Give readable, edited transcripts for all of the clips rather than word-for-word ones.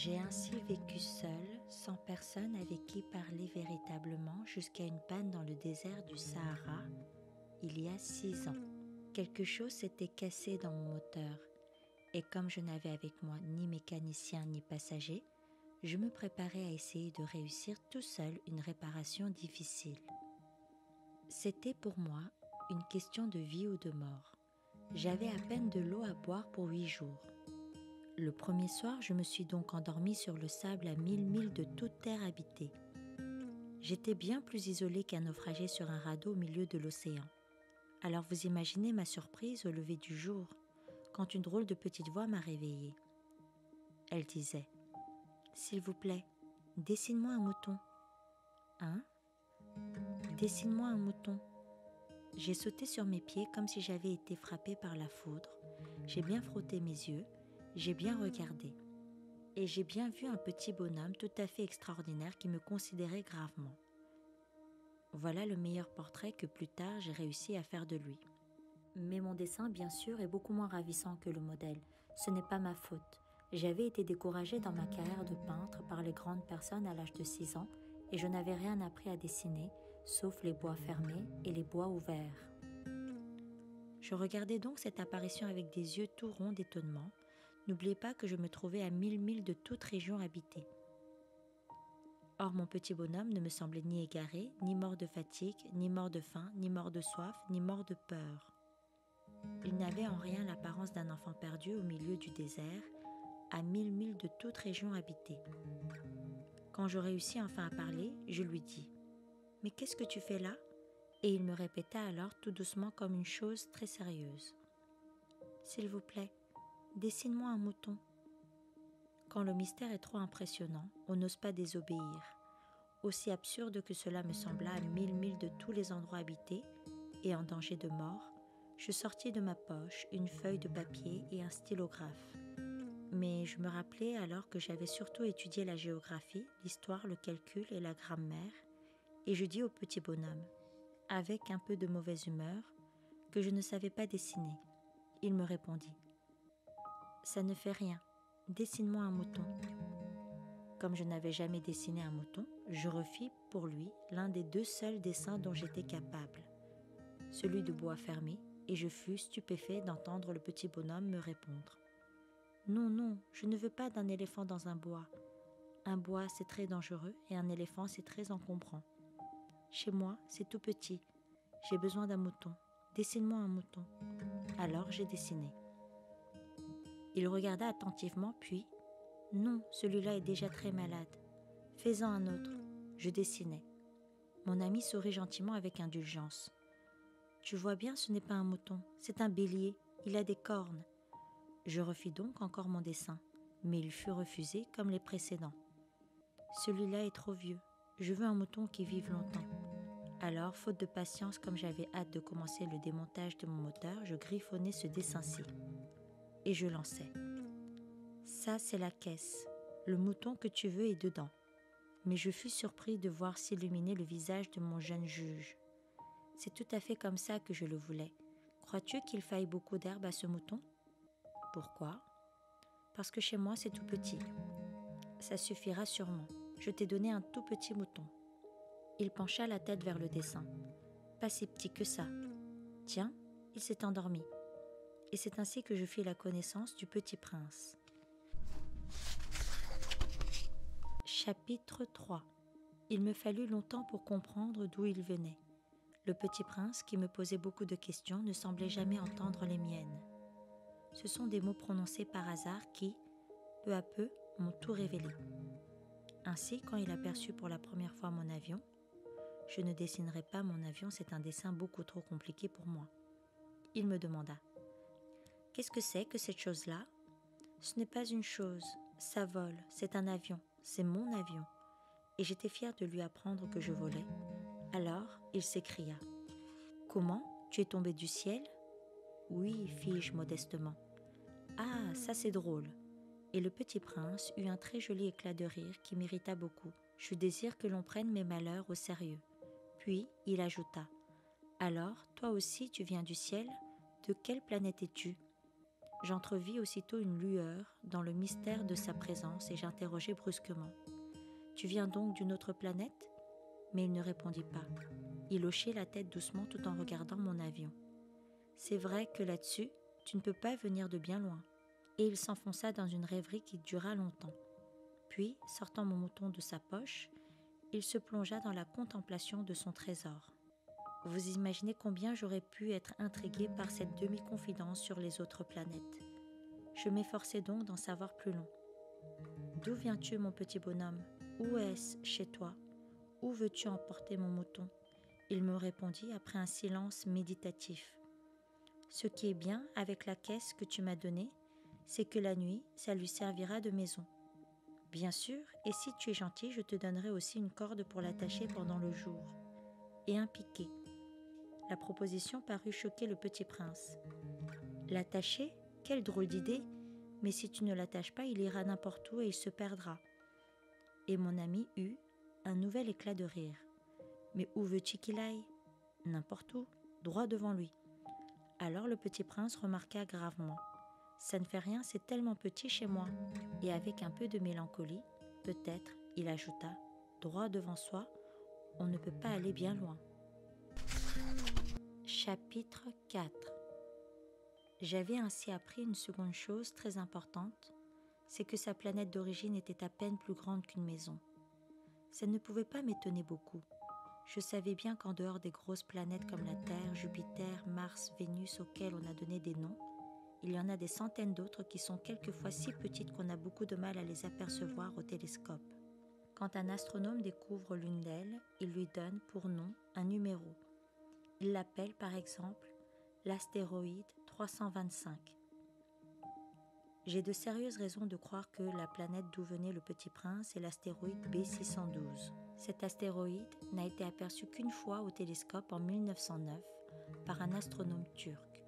J'ai ainsi vécu seule, sans personne avec qui parler véritablement, jusqu'à une panne dans le désert du Sahara, il y a 6 ans. Quelque chose s'était cassé dans mon moteur, et comme je n'avais avec moi ni mécanicien ni passager, je me préparais à essayer de réussir tout seul une réparation difficile. C'était pour moi une question de vie ou de mort. J'avais à peine de l'eau à boire pour 8 jours. Le premier soir, je me suis donc endormie sur le sable à 1000 milles de toute terre habitée. J'étais bien plus isolée qu'un naufragé sur un radeau au milieu de l'océan. Alors vous imaginez ma surprise au lever du jour, quand une drôle de petite voix m'a réveillée. Elle disait « S'il vous plaît, dessine-moi un mouton. »« Hein ? Dessine-moi un mouton. » J'ai sauté sur mes pieds comme si j'avais été frappée par la foudre. J'ai bien frotté mes yeux, j'ai bien regardé. Et j'ai bien vu un petit bonhomme tout à fait extraordinaire qui me considérait gravement. Voilà le meilleur portrait que plus tard j'ai réussi à faire de lui. Mais mon dessin, bien sûr, est beaucoup moins ravissant que le modèle. Ce n'est pas ma faute. J'avais été découragée dans ma carrière de peintre par les grandes personnes à l'âge de 6 ans et je n'avais rien appris à dessiner, sauf les bois fermés et les bois ouverts. Je regardais donc cette apparition avec des yeux tout ronds d'étonnement. N'oubliez pas que je me trouvais à 1000 milles de toute région habitée. Or, mon petit bonhomme ne me semblait ni égaré, ni mort de fatigue, ni mort de faim, ni mort de soif, ni mort de peur. Il n'avait en rien l'apparence d'un enfant perdu au milieu du désert, à 1000 milles de toute région habitée. Quand je réussis enfin à parler, je lui dis « Mais qu'est-ce que tu fais là ?» Et il me répéta alors tout doucement comme une chose très sérieuse « S'il vous plaît, dessine-moi un mouton. » Quand le mystère est trop impressionnant, on n'ose pas désobéir. Aussi absurde que cela me sembla à 1000 milles de tous les endroits habités et en danger de mort, je sortis de ma poche une feuille de papier et un stylographe. Mais je me rappelais alors que j'avais surtout étudié la géographie, l'histoire, le calcul et la grammaire, et je dis au petit bonhomme, avec un peu de mauvaise humeur, que je ne savais pas dessiner. Il me répondit « Ça ne fait rien, dessine-moi un mouton. » Comme je n'avais jamais dessiné un mouton, je refis pour lui l'un des 2 seuls dessins dont j'étais capable, celui de bois fermé, et je fus stupéfait d'entendre le petit bonhomme me répondre « Non, non, je ne veux pas d'un éléphant dans un bois. Un bois, c'est très dangereux et un éléphant, c'est très encombrant. Chez moi, c'est tout petit. J'ai besoin d'un mouton. Dessine-moi un mouton. » Alors j'ai dessiné. Il regarda attentivement, puis « Non, celui-là est déjà très malade. Fais-en un autre. » Je dessinai. Mon ami sourit gentiment avec indulgence. « Tu vois bien, ce n'est pas un mouton, c'est un bélier. Il a des cornes. » Je refis donc encore mon dessin, mais il fut refusé comme les précédents. « Celui-là est trop vieux. Je veux un mouton qui vive longtemps. » Alors, faute de patience, comme j'avais hâte de commencer le démontage de mon moteur, je griffonnai ce dessin-ci. Et je lançai. « Ça, c'est la caisse. Le mouton que tu veux est dedans. » Mais je fus surpris de voir s'illuminer le visage de mon jeune juge. « C'est tout à fait comme ça que je le voulais. Crois-tu qu'il faille beaucoup d'herbe à ce mouton ? » ?»« Pourquoi ? » ?»« Parce que chez moi, c'est tout petit. »« Ça suffira sûrement. Je t'ai donné un tout petit mouton. » Il pencha la tête vers le dessin. « Pas si petit que ça. Tiens, il s'est endormi. » Et c'est ainsi que je fis la connaissance du Petit Prince. Chapitre 3. Il me fallut longtemps pour comprendre d'où il venait. Le Petit Prince, qui me posait beaucoup de questions, ne semblait jamais entendre les miennes. Ce sont des mots prononcés par hasard qui, peu à peu, m'ont tout révélé. Ainsi, quand il aperçut pour la première fois mon avion, je ne dessinerai pas mon avion, c'est un dessin beaucoup trop compliqué pour moi. Il me demanda « Qu'est-ce que c'est que cette chose-là ?»« Ce n'est pas une chose, ça vole, c'est un avion, c'est mon avion. » Et j'étais fière de lui apprendre que je volais. Alors, il s'écria « Comment ? Tu es tombé du ciel ?»« Oui, fis-je modestement. »« Ah, ça c'est drôle !» Et le Petit Prince eut un très joli éclat de rire qui m'irrita beaucoup. Je désire que l'on prenne mes malheurs au sérieux. Puis, il ajouta « Alors, toi aussi tu viens du ciel ? De quelle planète es-tu » J'entrevis aussitôt une lueur dans le mystère de sa présence et j'interrogeai brusquement. « Tu viens donc d'une autre planète ?» Mais il ne répondit pas. Il hochait la tête doucement tout en regardant mon avion. « C'est vrai que là-dessus, tu ne peux pas venir de bien loin. » Et il s'enfonça dans une rêverie qui dura longtemps. Puis, sortant mon mouton de sa poche, il se plongea dans la contemplation de son trésor. Vous imaginez combien j'aurais pu être intriguée par cette demi-confidence sur les autres planètes. Je m'efforçai donc d'en savoir plus long. « D'où viens-tu, mon petit bonhomme ? Où est-ce chez toi ? Où veux-tu emporter mon mouton ?» Il me répondit après un silence méditatif. « Ce qui est bien avec la caisse que tu m'as donnée, c'est que la nuit, ça lui servira de maison. Bien sûr, et si tu es gentil, je te donnerai aussi une corde pour l'attacher pendant le jour. Et un piquet. » La proposition parut choquer le petit prince. « L'attacher ? Quelle drôle d'idée ! Mais si tu ne l'attaches pas, il ira n'importe où et il se perdra. » Et mon ami eut un nouvel éclat de rire. « Mais où veux-tu qu'il aille ? N'importe où, droit devant lui. » Alors le petit prince remarqua gravement. « Ça ne fait rien, c'est tellement petit chez moi. » Et avec un peu de mélancolie, peut-être, il ajouta, droit devant soi, on ne peut pas aller bien loin. Chapitre 4. J'avais ainsi appris une seconde chose très importante, c'est que sa planète d'origine était à peine plus grande qu'une maison. Ça ne pouvait pas m'étonner beaucoup. Je savais bien qu'en dehors des grosses planètes comme la Terre, Jupiter, Mars, Vénus auxquelles on a donné des noms, il y en a des centaines d'autres qui sont quelquefois si petites qu'on a beaucoup de mal à les apercevoir au télescope. Quand un astronome découvre l'une d'elles, il lui donne pour nom un numéro. Il l'appelle par exemple l'astéroïde 325. J'ai de sérieuses raisons de croire que la planète d'où venait le petit prince est l'astéroïde B612. Cet astéroïde n'a été aperçu qu'une fois au télescope en 1909 par un astronome turc.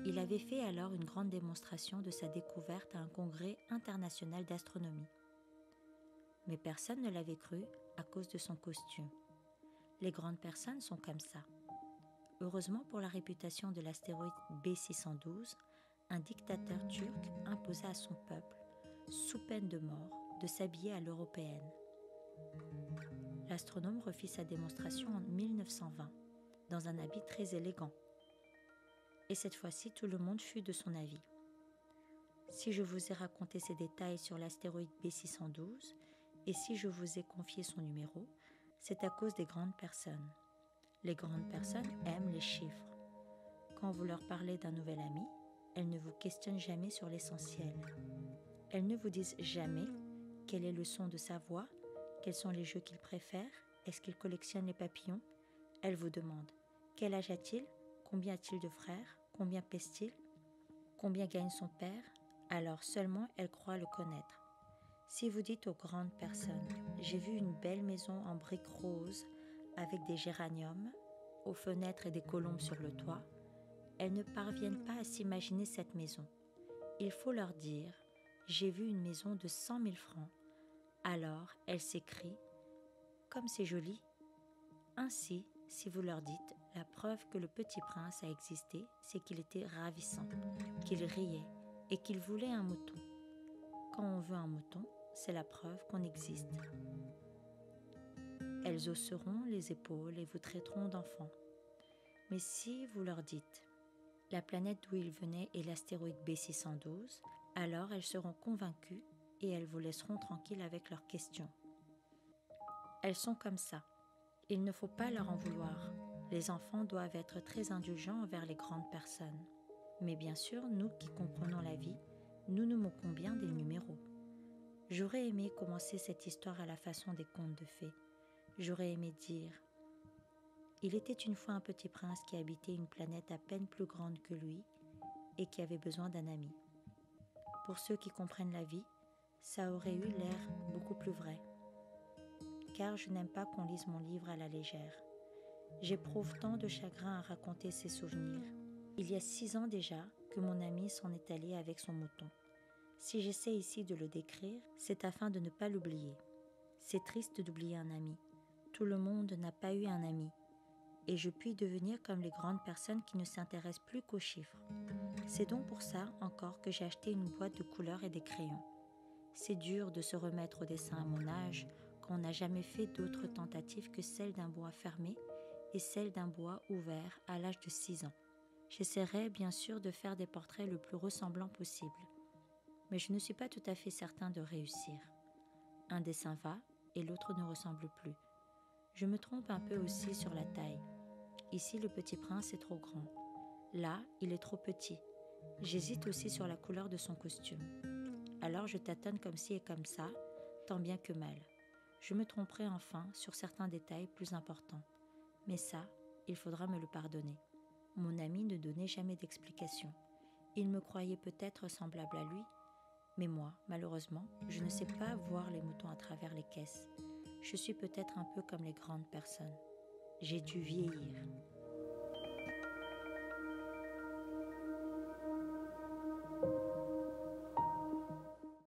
Il avait fait alors une grande démonstration de sa découverte à un congrès international d'astronomie. Mais personne ne l'avait cru à cause de son costume. Les grandes personnes sont comme ça. Heureusement pour la réputation de l'astéroïde B612, un dictateur turc imposa à son peuple, sous peine de mort, de s'habiller à l'européenne. L'astronome refit sa démonstration en 1920, dans un habit très élégant. Et cette fois-ci, tout le monde fut de son avis. Si je vous ai raconté ces détails sur l'astéroïde B612, et si je vous ai confié son numéro, c'est à cause des grandes personnes. Les grandes personnes aiment les chiffres. Quand vous leur parlez d'un nouvel ami, elles ne vous questionnent jamais sur l'essentiel. Elles ne vous disent jamais quel est le son de sa voix, quels sont les jeux qu'il préfère, est-ce qu'il collectionne les papillons. Elles vous demandent quel âge a-t-il, combien a-t-il de frères, combien pèse-t-il, combien gagne son père, alors seulement elles croient le connaître. Si vous dites aux grandes personnes « J'ai vu une belle maison en briques roses avec des géraniums aux fenêtres et des colombes sur le toit », elles ne parviennent pas à s'imaginer cette maison. Il faut leur dire « J'ai vu une maison de 100 000 francs ». Alors elles s'écrient « Comme c'est joli ». Ainsi, si vous leur dites « La preuve que le petit prince a existé, c'est qu'il était ravissant, qu'il riait et qu'il voulait un mouton ». Quand on veut un mouton, c'est la preuve qu'on existe. Elles hausseront les épaules et vous traiteront d'enfant. Mais si vous leur dites « La planète d'où il venait est l'astéroïde B612 », alors elles seront convaincues et elles vous laisseront tranquille avec leurs questions. Elles sont comme ça. Il ne faut pas leur en vouloir. Les enfants doivent être très indulgents envers les grandes personnes. Mais bien sûr, nous qui comprenons la vie, nous nous moquons bien des numéros. J'aurais aimé commencer cette histoire à la façon des contes de fées. J'aurais aimé dire « Il était une fois un petit prince qui habitait une planète à peine plus grande que lui et qui avait besoin d'un ami. » Pour ceux qui comprennent la vie, ça aurait eu l'air beaucoup plus vrai. Car je n'aime pas qu'on lise mon livre à la légère. J'éprouve tant de chagrin à raconter ces souvenirs. Il y a 6 ans déjà que mon ami s'en est allé avec son mouton. Si j'essaie ici de le décrire, c'est afin de ne pas l'oublier. C'est triste d'oublier un ami. Tout le monde n'a pas eu un ami. et je puis devenir comme les grandes personnes qui ne s'intéressent plus qu'aux chiffres. C'est donc pour ça encore que j'ai acheté une boîte de couleurs et des crayons. C'est dur de se remettre au dessin à mon âge quand on n'a jamais fait d'autres tentatives que celle d'un bois fermé et celle d'un bois ouvert à l'âge de 6 ans. J'essaierai bien sûr de faire des portraits le plus ressemblants possible, mais je ne suis pas tout à fait certain de réussir. Un dessin va et l'autre ne ressemble plus. Je me trompe un peu aussi sur la taille. Ici, le petit prince est trop grand. Là, il est trop petit. J'hésite aussi sur la couleur de son costume. Alors je tâtonne comme ci et comme ça, tant bien que mal. Je me tromperai enfin sur certains détails plus importants. Mais ça, il faudra me le pardonner. Mon ami ne donnait jamais d'explication. Il me croyait peut-être semblable à lui, mais moi, malheureusement, je ne sais pas voir les moutons à travers les caisses. Je suis peut-être un peu comme les grandes personnes. J'ai dû vieillir.